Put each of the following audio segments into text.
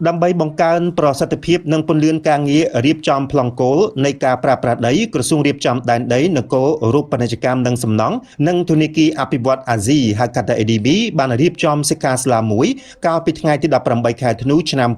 ដើម្បីបង្កើនប្រសិទ្ធភាពនិងពន្លឿនការងាររៀបចំប្លង់គោលនៃការប្រើប្រាស់ដីក្រសួងរៀបចំដែនដីនគររូបពាណិជ្ជកម្មនិងសំណង់និងធនាគារអភិវឌ្ឍអាស៊ីហៅកាត់ថា ADB បានរៀបចំសិក្ខាសាលាមួយកាលពីថ្ងៃទី18ខែធ្នូឆ្នាំ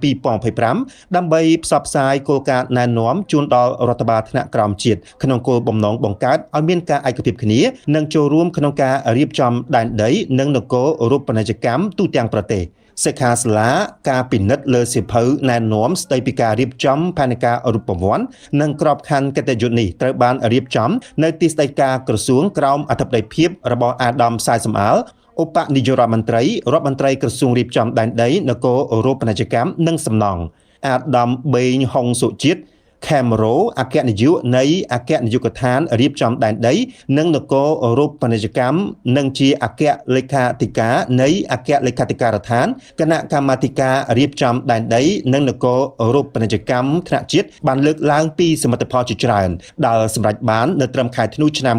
2025ដើម្បីផ្សព្វផ្សាយគោលការណ៍ណែនាំជូនដល់រដ្ឋបាលថ្នាក់ក្រោមជាតិក្នុងគោលបំណងបង្កើតឲ្យមានការឯកភាពគ្នានិងចូលរួមក្នុងការរៀបចំដែនដីនិងនគររូបពាណិជ្ជកម្មទូទាំងប្រទេសសិក្ខាសាលាការពិនិត្យលើសៀវភៅណែនាំស្ដីពីការរៀបចំផែនការរូបវ័ន្តនិងក្របខ័ណ្ឌកិត្តិយសនេះត្រូវបានរៀបចំនៅទីស្តីការក្រសួងក្រោមអធិបតីភាពរបស់អាដាមសាយសំអាលឧបនាយករដ្ឋមន្ត្រីរដ្ឋមន្ត្រីក្រសួងរៀបចំដែនដីនគររូបពាណិជ្ជកម្មនិងសំណង់អាដាមបេងហុងសុជាតិខេមរ៉ូអគ្គនាយកនៃអគ្គនាយកដ្ឋានរៀបចំដែនដីនិងនគររូបពាណិជ្ជកម្មនិងជាអគ្គលេខាធិការនៃអគ្គលេខាធិការដ្ឋានគណៈកម្មាធិការរៀបចំដែនដីនិងនគររូបពាណិជ្ជកម្មថ្នាក់ជាតិបានលើកឡើងពីសមិទ្ធផលជាច្រើនដែលសម្រេចបាននៅត្រឹមខែធ្នូឆ្នាំ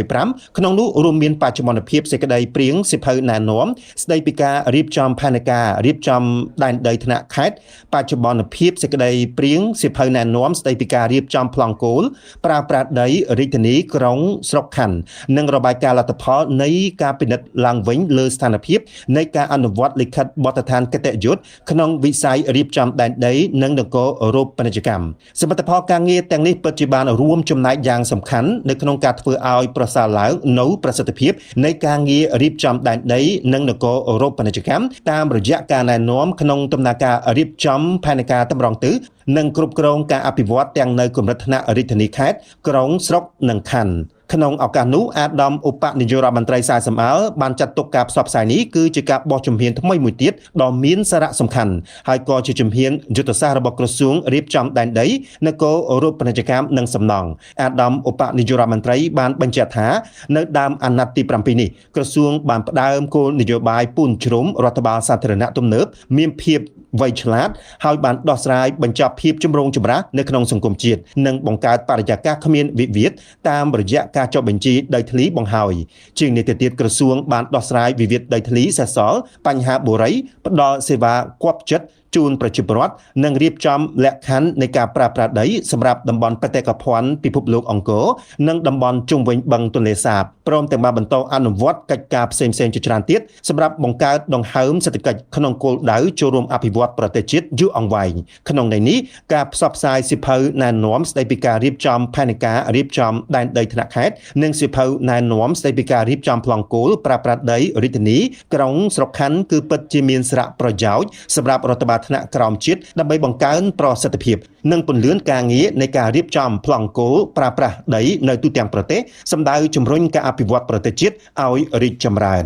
2025ក្នុងនោះរួមមានបច្ចុប្បន្នភាពសេចក្តីព្រៀងសិភៅណែនាំស្តីពីការរៀបចំផែនការរៀបចំដែនដីថ្នាក់ខេត្តបច្ចុប្បន្នភាពសេចក្តីព្រៀងសិភៅណែនាំស្តីពីការរៀបចំប្លង់គោលប្រើប្រាស់ដីរាជធានីក្រុងស្រុកខណ្ឌនិងរបាយការណ៍លទ្ធផលនៃការពិនិត្យឡើងវិញលើស្ថានភាពនៃការអនុវត្តលិខិតបទដ្ឋានកិត្តិយសក្នុងវិស័យរៀបចំដែនដីនិងនគររូបពាណិជ្ជកម្មសមិទ្ធផលការងារទាំងនេះពិតជាបានរួមចំណែកយ៉ាងសំខាន់នៅក្នុងការធ្វើឲ្យប្រសើរឡើងនូវប្រសិទ្ធភាពនៃការងាររៀបចំដែនដីនិងនគររូបពាណិជ្ជកម្មតាមរយៈការណែនាំក្នុងដំណើរការរៀបចំផែនការតម្រង់ទិសនិងគ្រប់គ្រងការអភិវឌ្ឍទាំងនៅកម្រិតថ្នាក់រាជធានីខេត្តក្រុងស្រុកនិងខណ្ឌក្នុងឱកាសនោះអាដាមឧបនាយករដ្ឋមន្ត្រីសាយសំអាលបានចាត់ទុកការផ្សព្វផ្សាយនេះគឺជាការបោះជំហានថ្មីមួយទៀតដ៏មានសារៈសំខាន់ហើយក៏ជាជំហានយុទ្ធសាស្ត្ររបស់ក្រសួងរៀបចំដែនដីនគររូបពាណិជ្ជកម្មនិងសំណង់អាដាមឧបនាយករដ្ឋមន្ត្រីបានបញ្ជាក់ថានៅដើមអាណត្តិទី7នេះក្រសួងបានផ្ដើមគោលនយោបាយពូនជ្រុំរដ្ឋបាលសាធារណៈទំនើបមានភាពវៃឆ្លាតហើយបានដោះស្រាយបញ្ចប់ភាពចម្រូងចម្រាសនៅក្នុងសង្គមជាតិនិងបង្កើតបរិយាកាសគ្មានវិវាទតាមរយៈការចុះបញ្ជីដីធ្លីបង្ហើយជាងនេះទៅទៀតក្រសួងបានដោះស្រាយវិវាទដីធ្លីសេសសល់បញ្ហាបុរីផ្ដល់សេវាគាប់ចិត្តជូនប្រជាពលរដ្ឋនិងរៀបចំលក្ខខណ្ឌនៃការប្រើប្រាស់ដីសម្រាប់តំបន់បេតិកភណ្ឌពិភពលោកអង្គរនិងតំបន់ជុំវិញបឹងទន្លេសាបព្រមទាំងបានបន្តអនុវត្តកិច្ចការផ្សេងៗជាច្រើនទៀតសម្រាប់បង្កើតដង្ហើមសេដ្ឋកិច្ចក្នុងគោលដៅចូលរួមអភិវឌ្ឍប្រទេសជាតិយូរអង្វែងក្នុងន័យនេះការផ្សព្វផ្សាយសៀវភៅណែនាំស្តីពីការរៀបចំផែនការរៀបចំដែនដីថ្នាក់ខេត្តនិងសៀវភៅណែនាំស្តីពីការរៀបចំប្លង់គោលប្រើប្រាស់ដីរាជធានីក្រុងស្រុកខណ្ឌគឺពិតជាមានសារៈប្រយោជន៍សម្រាប់រដ្ឋបាលថ្នាក់ក្រោមជាតិដើម្បីបង្កើនប្រសិទ្ធភាពនិងពន្លឿនការងារនៃការរៀបចំប្លង់គោលប្រើប្រាស់ដីនៅទូទាំងប្រទេសសម្ដៅជំរុញការអភិវឌ្ឍប្រទេសជាតិឲ្យរីកចម្រើន